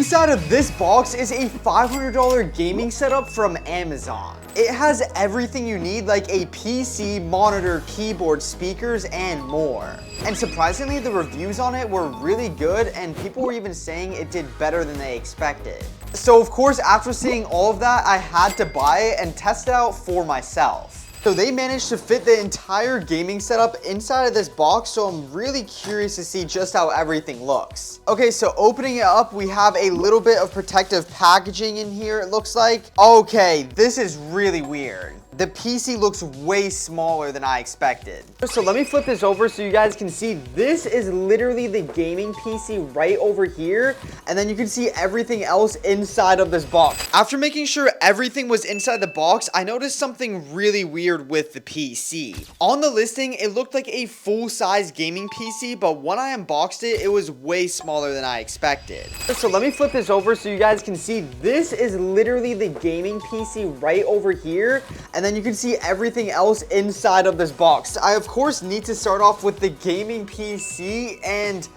Inside of this box is a $500 gaming setup from Amazon. It has everything you need, like a PC, monitor, keyboard, speakers, and more. And surprisingly, the reviews on it were really good, and people were even saying it did better than they expected. So of course, after seeing all of that, I had to buy it and test it out for myself. So they managed to fit the entire gaming setup inside of this box, so I'm really curious to see just how everything looks. Okay, so opening it up, we have a little bit of protective packaging in here, it looks like. Okay, this is really weird. The PC looks way smaller than I expected. So let me flip this over so you guys can see. This is literally the gaming PC right over here. And then you can see everything else inside of this box. After making sure everything was inside the box, I noticed something really weird with the PC. On the listing, it looked like a full-size gaming PC, but when I unboxed it, it was way smaller than I expected. So let me flip this over so you guys can see. This is literally the gaming PC right over here. And then you can see everything else inside of this box. I, of course, need to start off with the gaming PC, and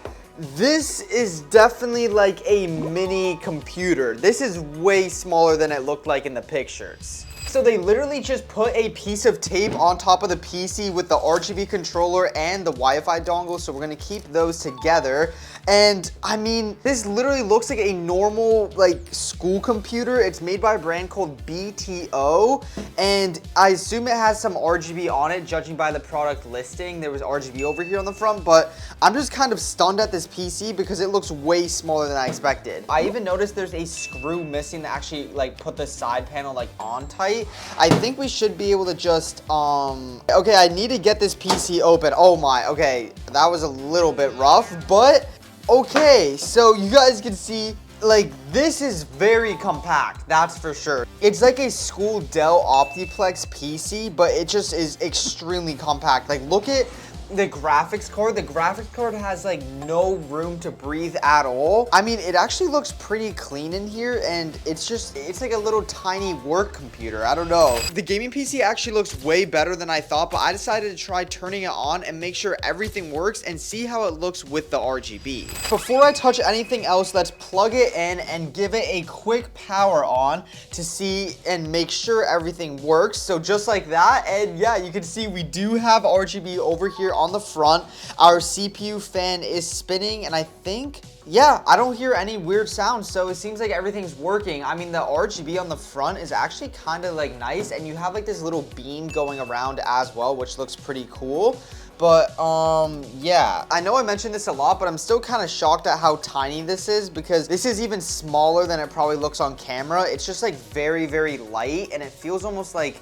this is definitely like a mini computer. This is way smaller than it looked like in the pictures. So they literally just put a piece of tape on top of the PC with the RGB controller and the Wi-Fi dongle, so we're gonna keep those together. And I mean, this literally looks like a normal like school computer. It's made by a brand called BTO, and I assume it has some RGB on it, judging by the product listing. There was RGB over here on the front, but I'm just kind of stunned at this PC because it looks way smaller than I expected. I even noticed there's a screw missing to actually like put the side panel like on tight. I think we should be able to just, okay, I need to get this PC open. Oh my, okay, that was a little bit rough, but okay, so you guys can see, like, this is very compact, that's for sure. It's like a school Dell Optiplex PC, but it just is extremely compact. Like, look at the graphics card. The graphics card has like no room to breathe at all. I mean, it actually looks pretty clean in here, and it's like a little tiny work computer. I don't know. The gaming PC actually looks way better than I thought, but I decided to try turning it on and make sure everything works and see how it looks with the RGB. Before I touch anything else, let's plug it in and give it a quick power on to see and make sure everything works. So just like that, and yeah, you can see we do have RGB over here on the front. Our CPU fan is spinning, and I think, yeah, I don't hear any weird sounds, so it seems like everything's working. I mean, the RGB on the front is actually kind of like nice, and you have like this little beam going around as well, which looks pretty cool. But yeah, I know I mentioned this a lot, but I'm still kind of shocked at how tiny this is, because this is even smaller than it probably looks on camera. It's just like very, very light, and it feels almost like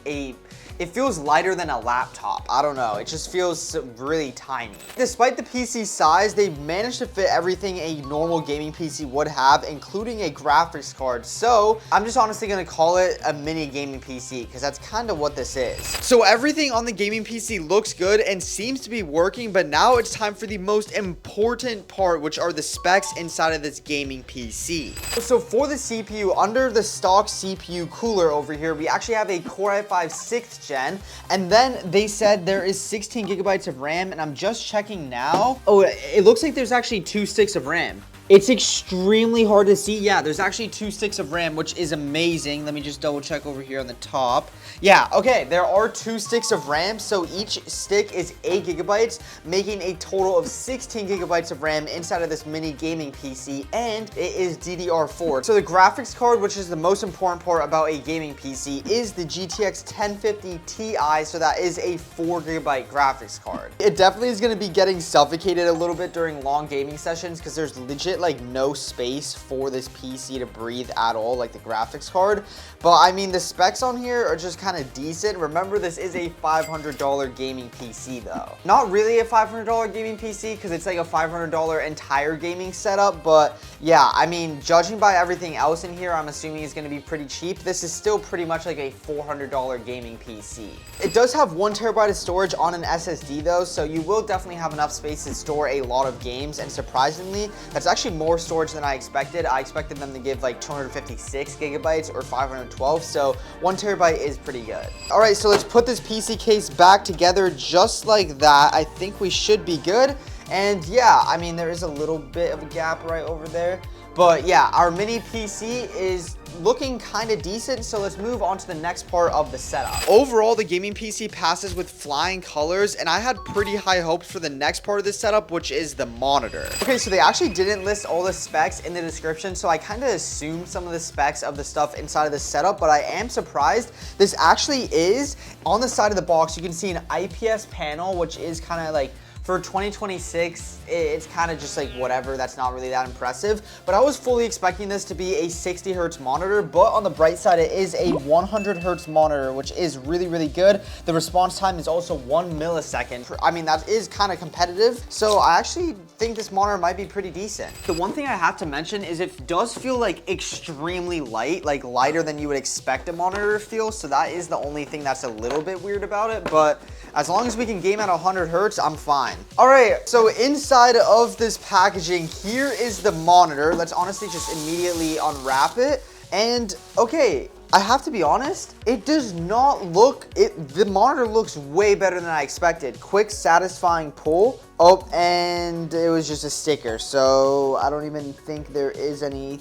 it feels lighter than a laptop. I don't know, it just feels really tiny. Despite the PC size, they've managed to fit everything a normal gaming PC would have, including a graphics card. So I'm just honestly gonna call it a mini gaming PC, because that's kind of what this is. So everything on the gaming PC looks good and seems to be working, but now it's time for the most important part, which are the specs inside of this gaming PC. So for the CPU, under the stock CPU cooler over here, we actually have a Core i5 6th gen, and then they said there is 16 gigabytes of RAM, and I'm just checking now. Oh, it looks like there's actually 2 sticks of RAM. It's extremely hard to see. Yeah, there's actually 2 sticks of RAM, which is amazing. Let me just double check over here on the top. Yeah, okay, there are 2 sticks of RAM, so each stick is 8 gigabytes, making a total of 16 gigabytes of RAM inside of this mini gaming PC, and it is DDR4. So the graphics card, which is the most important part about a gaming PC, is the GTX 1050 Ti, so that is a 4 gigabyte graphics card. It definitely is gonna be getting suffocated a little bit during long gaming sessions, because there's legit like no space for this PC to breathe at all, like the graphics card. But I mean, the specs on here are just kind of decent. Remember, this is a $500 gaming PC though. Not really a $500 gaming PC, because it's like a $500 entire gaming setup, but yeah, I mean, judging by everything else in here, I'm assuming it's going to be pretty cheap. This is still pretty much like a $400 gaming PC. It does have 1 terabyte of storage on an SSD though, so you will definitely have enough space to store a lot of games, and surprisingly, that's actually more storage than I expected. I expected them to give like 256 gigabytes or 512, so 1 terabyte is pretty good. All right, so let's put this PC case back together just like that. I think we should be good. And yeah, I mean, there is a little bit of a gap right over there, But yeah, our mini PC is looking kind of decent, so let's move on to the next part of the setup. Overall, the gaming PC passes with flying colors, and I had pretty high hopes for the next part of this setup, which is the monitor. Okay, so they actually didn't list all the specs in the description, so I kind of assumed some of the specs of the stuff inside of the setup, but I am surprised. This actually is, on the side of the box, you can see an IPS panel, which is kind of like, for 2026, it's kind of just like whatever, that's not really that impressive. But I was fully expecting this to be a 60 hertz monitor, but on the bright side, it is a 100 hertz monitor, which is really, really good. The response time is also 1 millisecond. I mean, that is kind of competitive. So I actually think this monitor might be pretty decent. The one thing I have to mention is it does feel like extremely light, like lighter than you would expect a monitor to feel. So that is the only thing that's a little bit weird about it. But as long as we can game at 100 hertz, I'm fine. All right, so inside of this packaging, here is the monitor. Let's honestly just immediately unwrap it. And okay, I have to be honest, it does not look, the monitor looks way better than I expected. Quick, satisfying pull. Oh, and it was just a sticker, so I don't even think there is any.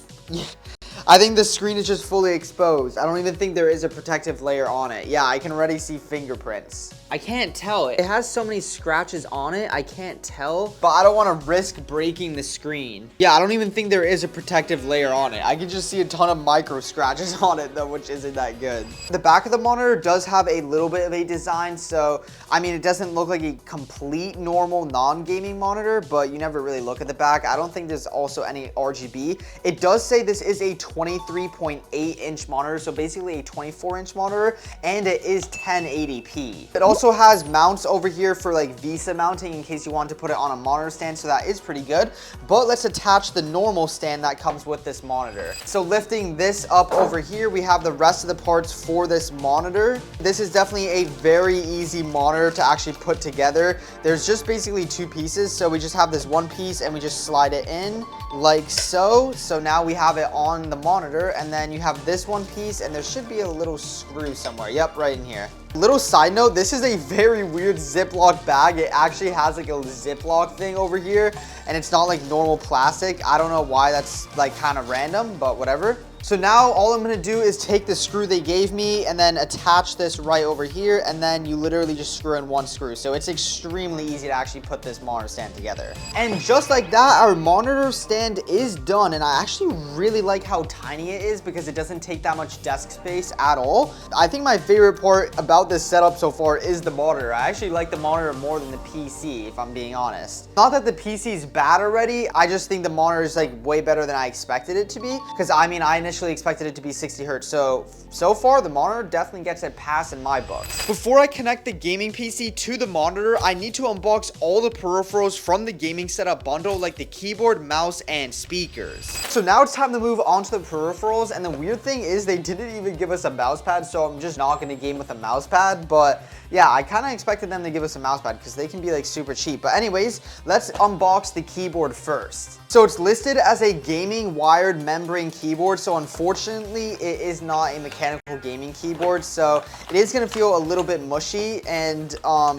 I think the screen is just fully exposed. I don't even think there is a protective layer on it. Yeah, I can already see fingerprints. I can't tell. It has so many scratches on it, I can't tell. But I don't want to risk breaking the screen. Yeah, I don't even think there is a protective layer on it. I can just see a ton of micro scratches on it though, which isn't that good. The back of the monitor does have a little bit of a design, so I mean, it doesn't look like a complete normal non-gaming monitor, but you never really look at the back. I don't think there's also any RGB. It does say this is a 23.8 inch monitor, so basically a 24-inch monitor, and it is 1080p. It also has mounts over here for like VESA mounting in case you want to put it on a monitor stand, so that is pretty good. But let's attach the normal stand that comes with this monitor. So lifting this up over here, we have the rest of the parts for this monitor. This is definitely a very easy monitor to actually put together. There's just basically two pieces, so we just have this one piece and we just slide it in like so. So now we have it on the monitor, and then you have this one piece, and there should be a little screw somewhere. Yep, right in here. Little side note, this is a very weird Ziploc bag. It actually has like a Ziploc thing over here, and it's not like normal plastic. I don't know why, that's like kind of random, but whatever. So now all I'm gonna do is take the screw they gave me and then attach this right over here, and then you literally just screw in one screw. So it's extremely easy to actually put this monitor stand together. And just like that, our monitor stand is done, and I actually really like how tiny it is because it doesn't take that much desk space at all. I think my favorite part about this setup so far is the monitor. I actually like the monitor more than the PC, if I'm being honest. Not that the PC is bad already, I just think the monitor is like way better than I expected it to be, because I mean, I initially expected it to be 60 hertz. So far, the monitor definitely gets a pass in my books. Before I connect the gaming PC to the monitor, I need to unbox all the peripherals from the gaming setup bundle, like the keyboard, mouse, and speakers. So now it's time to move on to the peripherals, and the weird thing is they didn't even give us a mouse pad, so I'm just not gonna game with a mouse pad. But yeah, I kind of expected them to give us a mouse pad because they can be like super cheap. But anyways, let's unbox the keyboard first. So it's listed as a gaming wired membrane keyboard, so unfortunately it is not a mechanical gaming keyboard, so it is going to feel a little bit mushy. And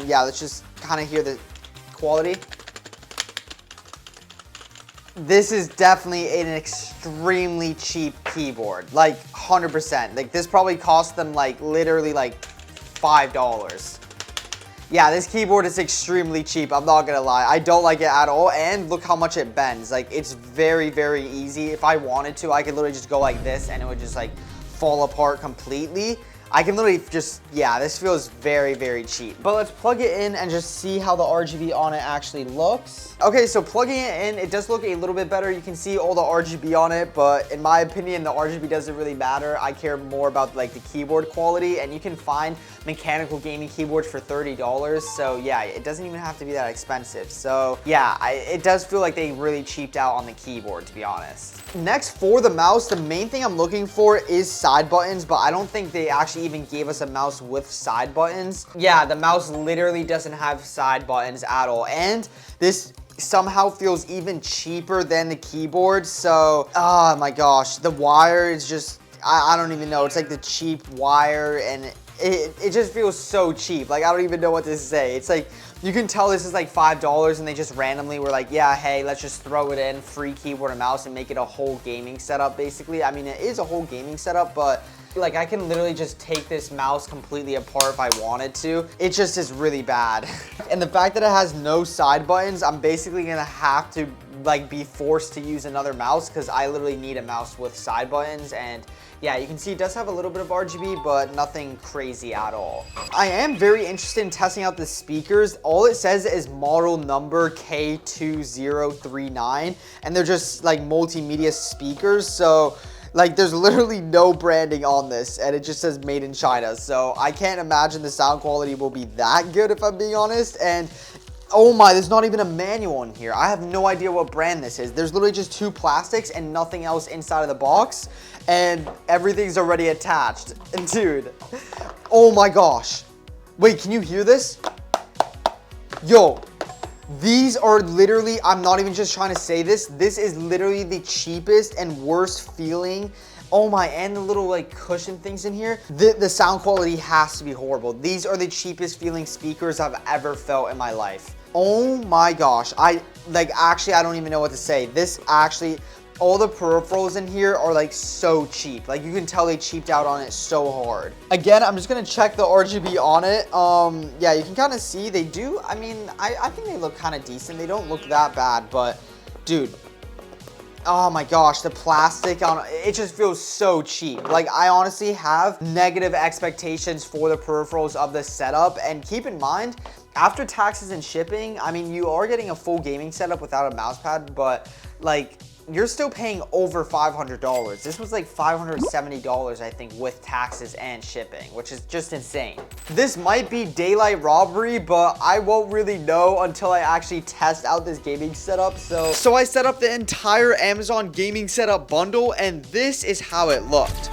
yeah, let's just kind of hear the quality. This is definitely an extremely cheap keyboard, like 100%. Like this probably cost them like literally like $5. Yeah, this keyboard is extremely cheap, I'm not gonna lie. I don't like it at all, and look how much it bends. Like, it's very, very easy. If I wanted to, I could literally just go like this and it would just like fall apart completely. I can literally just, yeah, this feels very, very cheap. But let's plug it in and just see how the RGB on it actually looks. Okay, so plugging it in, it does look a little bit better. You can see all the RGB on it, but in my opinion, the RGB doesn't really matter. I care more about like the keyboard quality, and you can find mechanical gaming keyboards for $30. So yeah, it doesn't even have to be that expensive. So yeah, it does feel like they really cheaped out on the keyboard, to be honest. Next, for the mouse, the main thing I'm looking for is side buttons, but I don't think they actually even gave us a mouse with side buttons. Yeah, the mouse literally doesn't have side buttons at all, and this somehow feels even cheaper than the keyboard. So oh my gosh, the wire is just, I don't even know, it's like the cheap wire, and it just feels so cheap. Like, I don't even know what to say. It's like You can tell this is like $5 and they just randomly were like, yeah, hey, let's just throw it in, free keyboard and mouse, and make it a whole gaming setup basically. I mean, it is a whole gaming setup, but like I can literally just take this mouse completely apart if I wanted to. It just is really bad. And the fact that it has no side buttons, I'm basically gonna have to like be forced to use another mouse because I literally need a mouse with side buttons. And yeah, you can see it does have a little bit of RGB, but nothing crazy at all. I am very interested in testing out the speakers. All it says is model number K2039, and they're just like multimedia speakers. So like there's literally no branding on this, and it just says made in China. So I can't imagine the sound quality will be that good if I'm being honest. And oh my, there's not even a manual in here. I have no idea what brand this is. There's literally just two plastics and nothing else inside of the box, and everything's already attached. And dude, oh my gosh. Wait, can you hear this? Yo, these are literally, I'm not even just trying to say this, this is literally the cheapest and worst feeling. Oh my, and the little like cushion things in here. The sound quality has to be horrible. These are the cheapest feeling speakers I've ever felt in my life. Oh my gosh, actually I don't even know what to say. This actually, all the peripherals in here are like so cheap. Like you can tell they cheaped out on it so hard. Again, I'm just gonna check the RGB on it. Yeah, you can kind of see they do. I mean, I think they look kind of decent. They don't look that bad, but dude, oh my gosh, the plastic on it just feels so cheap. Like I honestly have negative expectations for the peripherals of this setup. And keep in mind, after taxes and shipping, I mean, you are getting a full gaming setup without a mouse pad, but like you're still paying over $500. This was like $570, I think, with taxes and shipping, which is just insane. This might be daylight robbery, but I won't really know until I actually test out this gaming setup. So I set up the entire Amazon gaming setup bundle, and this is how it looked.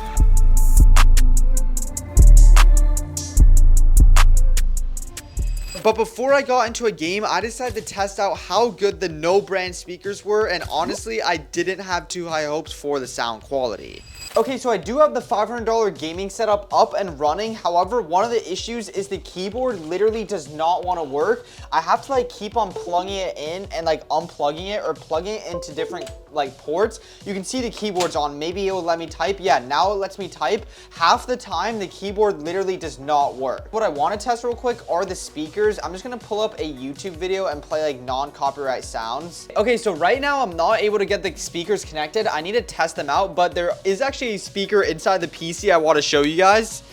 But before I got into a game, I decided to test out how good the no brand speakers were, and honestly, I didn't have too high hopes for the sound quality. Okay, so I do have the $500 gaming setup up and running. However, one of the issues is the keyboard literally does not want to work. I have to like keep on plugging it in and like unplugging it or plugging it into different like ports. You can see the keyboard's on. Maybe it will let me type. Yeah, now it lets me type. Half the time, the keyboard literally does not work. What I want to test real quick are the speakers. I'm just going to pull up a YouTube video and play like non-copyright sounds. Okay, so right now I'm not able to get the speakers connected. I need to test them out, but there is actually a speaker inside the PC I want to show you guys.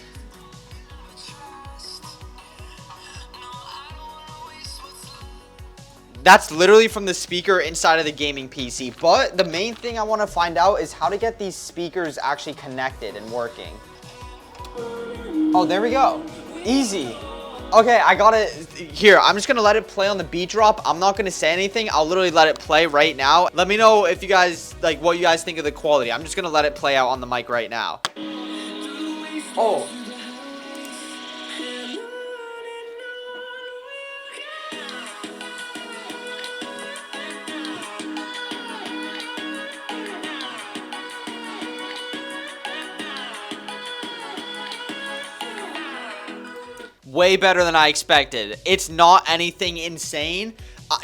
That's literally from the speaker inside of the gaming PC. But the main thing I want to find out is how to get these speakers actually connected and working. Oh, there we go. Easy. Okay, I got it. Here, I'm just going to let it play on the beat drop. I'm not going to say anything. I'll literally let it play right now. Let me know if you guys, like, what you guys think of the quality. I'm just going to let it play out on the mic right now. Oh. Way better than I expected. It's not anything insane.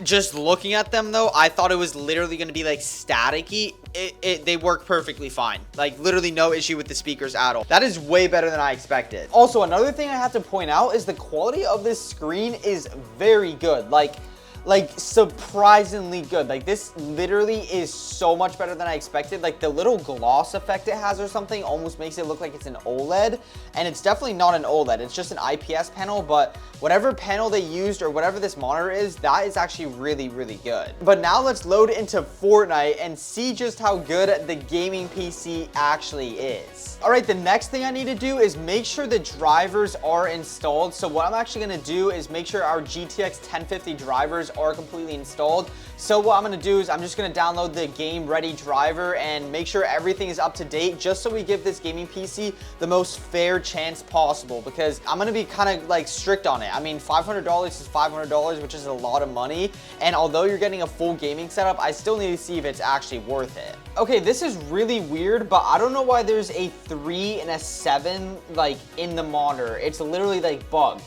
Just looking at them though, I thought it was literally going to be like staticky. They work perfectly fine. Like literally no issue with the speakers at all. That is way better than I expected. Also, another thing I have to point out is the quality of this screen is very good. Like surprisingly good. Like this literally is so much better than I expected. Like the little gloss effect it has or something almost makes it look like it's an OLED, and it's definitely not an OLED. It's just an IPS panel, but whatever panel they used or whatever this monitor is, that is actually really, really good. But now let's load into Fortnite and see just how good the gaming PC actually is. All right, the next thing I need to do is make sure the drivers are installed. So what I'm actually gonna do is make sure our GTX 1050 drivers are completely installed. So what I'm gonna do is I'm just gonna download the game ready driver and make sure everything is up to date, just so we give this gaming PC the most fair chance possible, because I'm gonna be kind of like strict on it. I mean, $500 is $500, which is a lot of money. And although you're getting a full gaming setup, I still need to see if it's actually worth it. Okay, this is really weird, but I don't know why there's a 3 and a 7 like in the monitor. It's literally like bugged.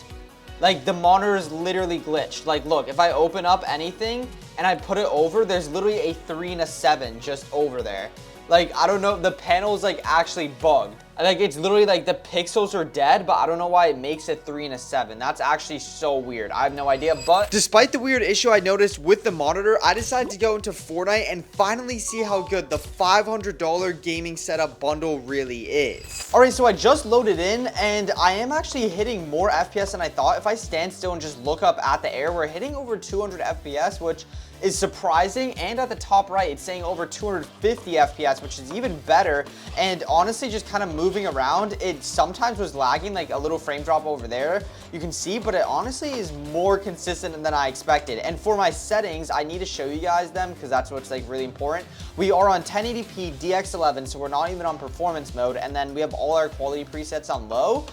Like, the monitor is literally glitched. Like, look, if I open up anything and I put it over, there's literally a 3 and a 7 just over there. Like, I don't know, the panel is like actually bugged. Like, it's literally like the pixels are dead, but I don't know why it makes it 3 and a 7. That's actually so weird. I have no idea, but despite the weird issue I noticed with the monitor, I decided to go into Fortnite and finally see how good the $500 gaming setup bundle really is. All right, so I just loaded in and I am actually hitting more FPS than I thought. If I stand still and just look up at the air, we're hitting over 200 FPS, which is surprising. And at the top right, it's saying over 250 FPS, which is even better. And honestly, just kind of moving around, it sometimes was lagging, like a little frame drop over there, you can see, but it honestly is more consistent than I expected. And for my settings, I need to show you guys them because that's what's like really important. We are on 1080p DX11, so we're not even on performance mode. And then we have all our quality presets on low.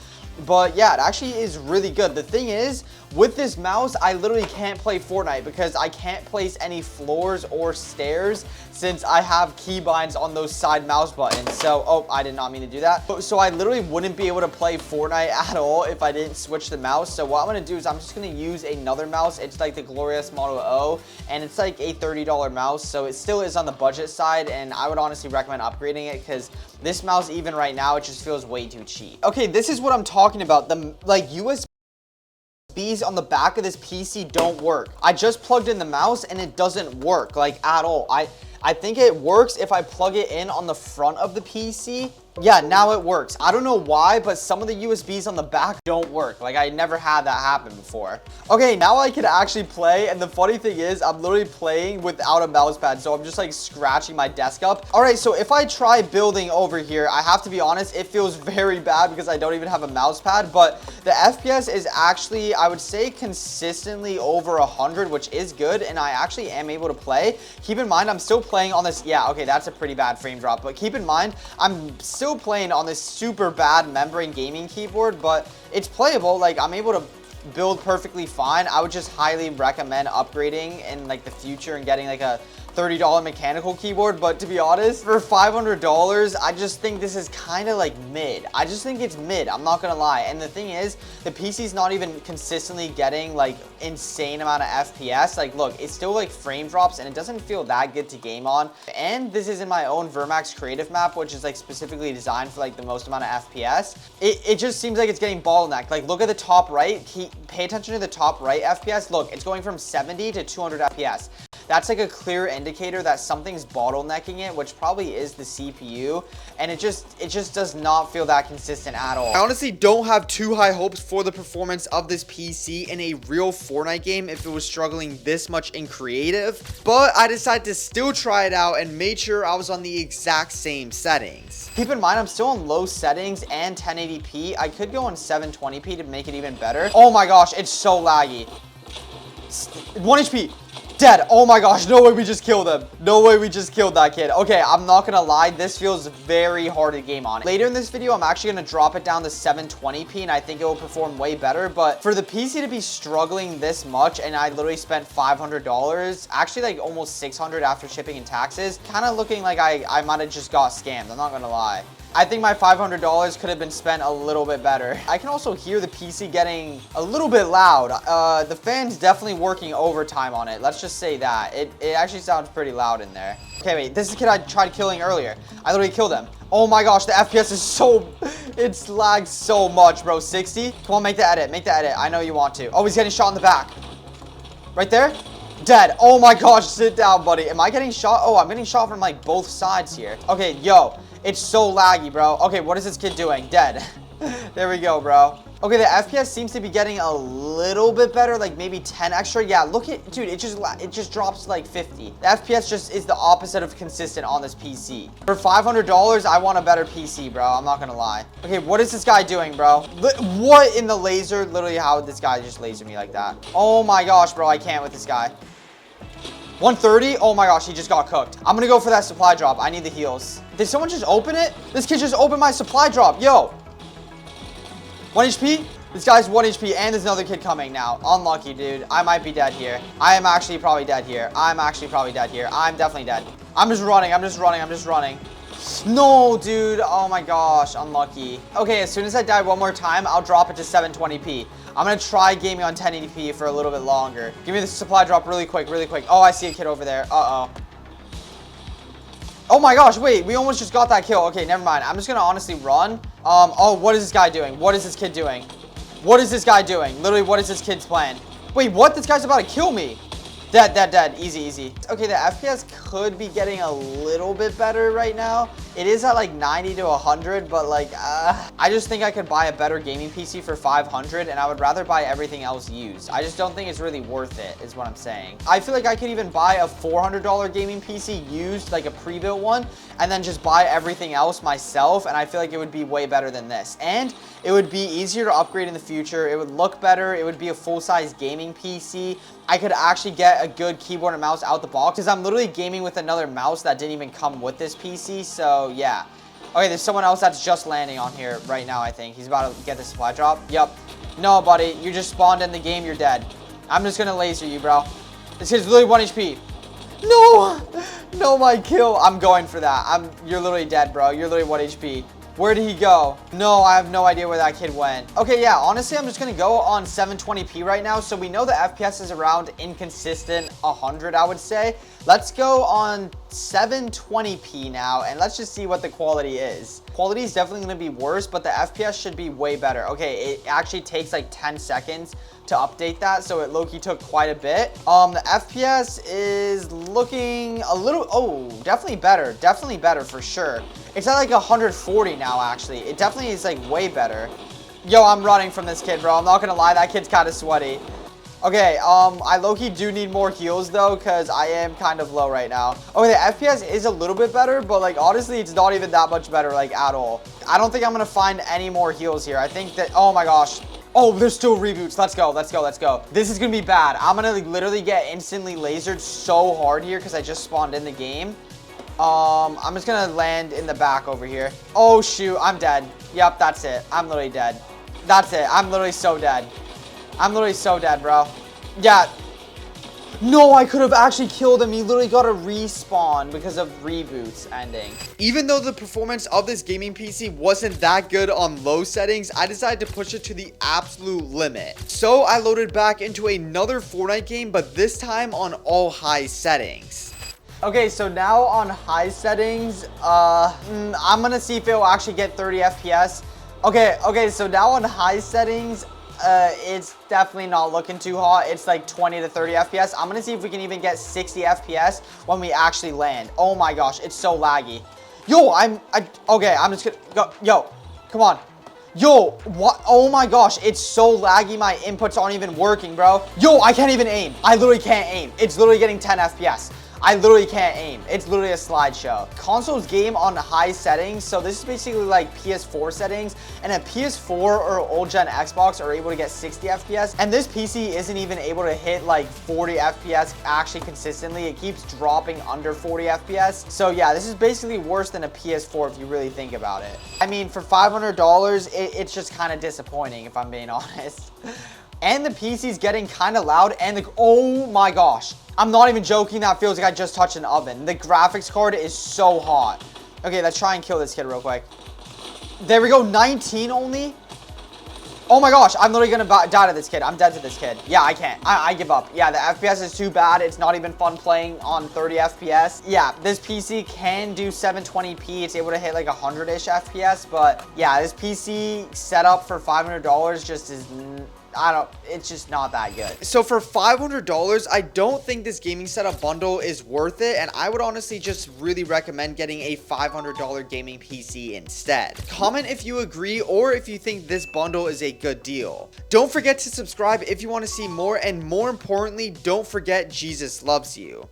But yeah, it actually is really good. The thing is, with this mouse, I literally can't play Fortnite because I can't place any floors or stairs since I have keybinds on those side mouse buttons. So, oh, I did not mean to do that. So I literally wouldn't be able to play Fortnite at all if I didn't switch the mouse. So what I'm gonna do is I'm just gonna use another mouse. It's like the Glorious Model O, and it's like a $30 mouse. So it still is on the budget side, and I would honestly recommend upgrading it because this mouse, even right now, it just feels way too cheap. Okay, this is what I'm talking about. The like USBs on the back of this PC don't work. I just plugged in the mouse and it doesn't work like at all. I think it works if I plug it in on the front of the PC. Yeah, now it works. I don't know why, but some of the USBs on the back don't work. Like, I never had that happen before. Okay, now I can actually play, and the funny thing is, I'm literally playing without a mouse pad, so I'm just like scratching my desk up. All right, so if I try building over here, I have to be honest, it feels very bad because I don't even have a mouse pad, but the FPS is actually, I would say, consistently over 100, which is good, and I actually am able to play. Keep in mind, I'm still playing on this, yeah, okay, that's a pretty bad frame drop, but keep in mind, I'm still playing on this super bad membrane gaming keyboard, but it's playable. Like, I'm able to build perfectly fine. I would just highly recommend upgrading in like the future and getting like a $30 mechanical keyboard. But to be honest, for $500, I just think this is kind of like mid. I just think it's mid, I'm not gonna lie. And the thing is, the PC's not even consistently getting like insane amount of FPS. Like, look, it's still like frame drops and it doesn't feel that good to game on. And this is in my own Vermax creative map, which is like specifically designed for like the most amount of FPS. It just seems like it's getting bottlenecked. Like, look at the top right, pay attention to the top right FPS. Look, it's going from 70 to 200 FPS. That's like a clear indicator that something's bottlenecking it, which probably is the CPU, and it just does not feel that consistent at all. I honestly don't have too high hopes for the performance of this PC in a real Fortnite game if it was struggling this much in creative, but I decided to still try it out and made sure I was on the exact same settings. Keep in mind, I'm still on low settings and 1080p. I could go on 720p to make it even better. Oh my gosh, it's so laggy. 1 HP. Dead. Oh my gosh, no way we just killed him. No way we just killed that kid. Okay, I'm not gonna lie, this feels very hard to game on. Later in this video, I'm actually gonna drop it down to 720p, and I think it will perform way better. But for the PC to be struggling this much, and I literally spent $500, actually like almost $600 after shipping and taxes, kind of looking like I might have just got scammed. I'm not gonna lie. I think my $500 could have been spent a little bit better. I can also hear the PC getting a little bit loud. The fan's definitely working overtime on it. Let's just say that. It actually sounds pretty loud in there. Okay, wait, this is the kid I tried killing earlier. I literally killed him. Oh my gosh, the FPS is so, it's lagged so much, bro. 60? Come on, make the edit, make the edit. I know you want to. Oh, he's getting shot in the back. Right there? Dead. Oh my gosh, sit down, buddy. Am I getting shot? Oh, I'm getting shot from like both sides here. Okay, yo. It's so laggy, bro. Okay, what is this kid doing? Dead. There we go, bro. Okay, the FPS seems to be getting a little bit better, like maybe 10 extra. Yeah, look at, dude, it just drops to like 50. The FPS just is the opposite of consistent on this PC. For $500, I want a better PC, bro. I'm not gonna lie. Okay, what is this guy doing, bro? What in the laser? Literally, how did this guy just laser me like that? Oh my gosh, bro, I can't with this guy. 130? Oh my gosh, he just got cooked. I'm gonna go for that supply drop. I need the heals. Did someone just open it? This kid just opened my supply drop. Yo. 1 HP? This guy's 1 HP, and there's another kid coming now. Unlucky, dude. I might be dead here. I am actually probably dead here. I'm actually probably dead here. I'm definitely dead. I'm just running. I'm just running. I'm just running. No, dude. Oh my gosh. Unlucky. Okay, as soon as I die one more time, I'll drop it to 720p. I'm going to try gaming on 1080p for a little bit longer. Give me the supply drop really quick, really quick. Oh, I see a kid over there. Uh-oh. Oh my gosh, wait. We almost just got that kill. Okay, never mind. I'm just going to honestly run. Oh, what is this guy doing? What is this kid doing? What is this guy doing? Literally, what is this kid's plan? Wait, what? This guy's about to kill me. Dead, dead, dead. Easy, easy. Okay, the FPS could be getting a little bit better right now. It is at like 90 to 100, but like, I just think I could buy a better gaming PC for 500, and I would rather buy everything else used. I just don't think it's really worth it, is what I'm saying. I feel like I could even buy a $400 gaming PC used, like a pre-built one, and then just buy everything else myself, and I feel like it would be way better than this. And it would be easier to upgrade in the future. It would look better. It would be a full-size gaming PC. I could actually get a good keyboard and mouse out the box because I'm literally gaming with another mouse that didn't even come with this PC. So, yeah. Okay, there's someone else that's just landing on here right now, I think. He's about to get the supply drop. Yep. No, buddy. You just spawned in the game. You're dead. I'm just going to laser you, bro. This kid's literally 1 HP. No! No, my kill. I'm going for that. You're literally dead, bro. You're literally 1 HP. Where did he go? No, I have no idea where that kid went. Okay, yeah, honestly, I'm just going to go on 720p right now. So we know the FPS is around inconsistent 100, I would say. Let's go on 720p now, and let's just see what the quality is. Quality is definitely going to be worse, but the FPS should be way better. Okay, it actually takes like 10 seconds to update that, so it low-key took quite a bit. The FPS is looking a little, oh, definitely better for sure. It's at like 140 now, actually. It definitely is like way better. Yo, I'm running from this kid, bro. I'm not gonna lie, that kid's kind of sweaty. Okay, I low-key do need more heals though, because I am kind of low right now. Okay, the FPS is a little bit better, but like honestly, it's not even that much better, like at all. I don't think I'm gonna find any more heals here. I think that, oh my gosh. Oh, there's still reboots. Let's go, let's go, let's go. This is gonna be bad. I'm gonna like, literally get instantly lasered so hard here because I just spawned in the game. I'm just gonna land in the back over here. Oh shoot, I'm dead. Yep, that's it. I'm literally dead. That's it. I'm literally so dead. I'm literally so dead, bro. Yeah. No, I could have actually killed him. He literally got a respawn because of reboots ending. Even though the performance of this gaming PC wasn't that good on low settings, I decided to push it to the absolute limit. So I loaded back into another Fortnite game, but this time on all high settings. Okay, so now on high settings, I'm gonna see if it will actually get 30 FPS. Okay, so now on high settings, it's definitely not looking too hot. It's like 20 to 30 FPS. I'm gonna see if we can even get 60 FPS when we actually land. Oh my gosh, it's so laggy. Yo, okay, I'm just gonna go. Yo, come on. Yo, what? Oh my gosh, it's so laggy. My inputs aren't even working, bro. Yo, I can't even aim. I literally can't aim. It's literally getting 10 FPS. I literally can't aim. It's literally a slideshow. Console's game on high settings. So this is basically like PS4 settings. And a PS4 or old gen Xbox are able to get 60 FPS. And this PC isn't even able to hit like 40 FPS actually consistently. It keeps dropping under 40 FPS. So yeah, this is basically worse than a PS4 if you really think about it. I mean, for $500, it's just kind of disappointing if I'm being honest. And the PC's getting kind of loud. And oh my gosh. I'm not even joking, that feels like I just touched an oven. The graphics card is so hot. Okay, let's try and kill this kid real quick. There we go, 19 only. Oh my gosh, I'm literally gonna die to this kid. I'm dead to this kid. Yeah, I can't. I give up. Yeah, the FPS is too bad. It's not even fun playing on 30 FPS. Yeah, this PC can do 720p. It's able to hit like 100-ish FPS, but yeah, this PC setup for $500 just is... it's just not that good. So for $500, I don't think this gaming setup bundle is worth it, and I would honestly just really recommend getting a $500 gaming PC instead. Comment if you agree or if you think this bundle is a good deal. Don't forget to subscribe if you want to see more, and more importantly, don't forget Jesus loves you.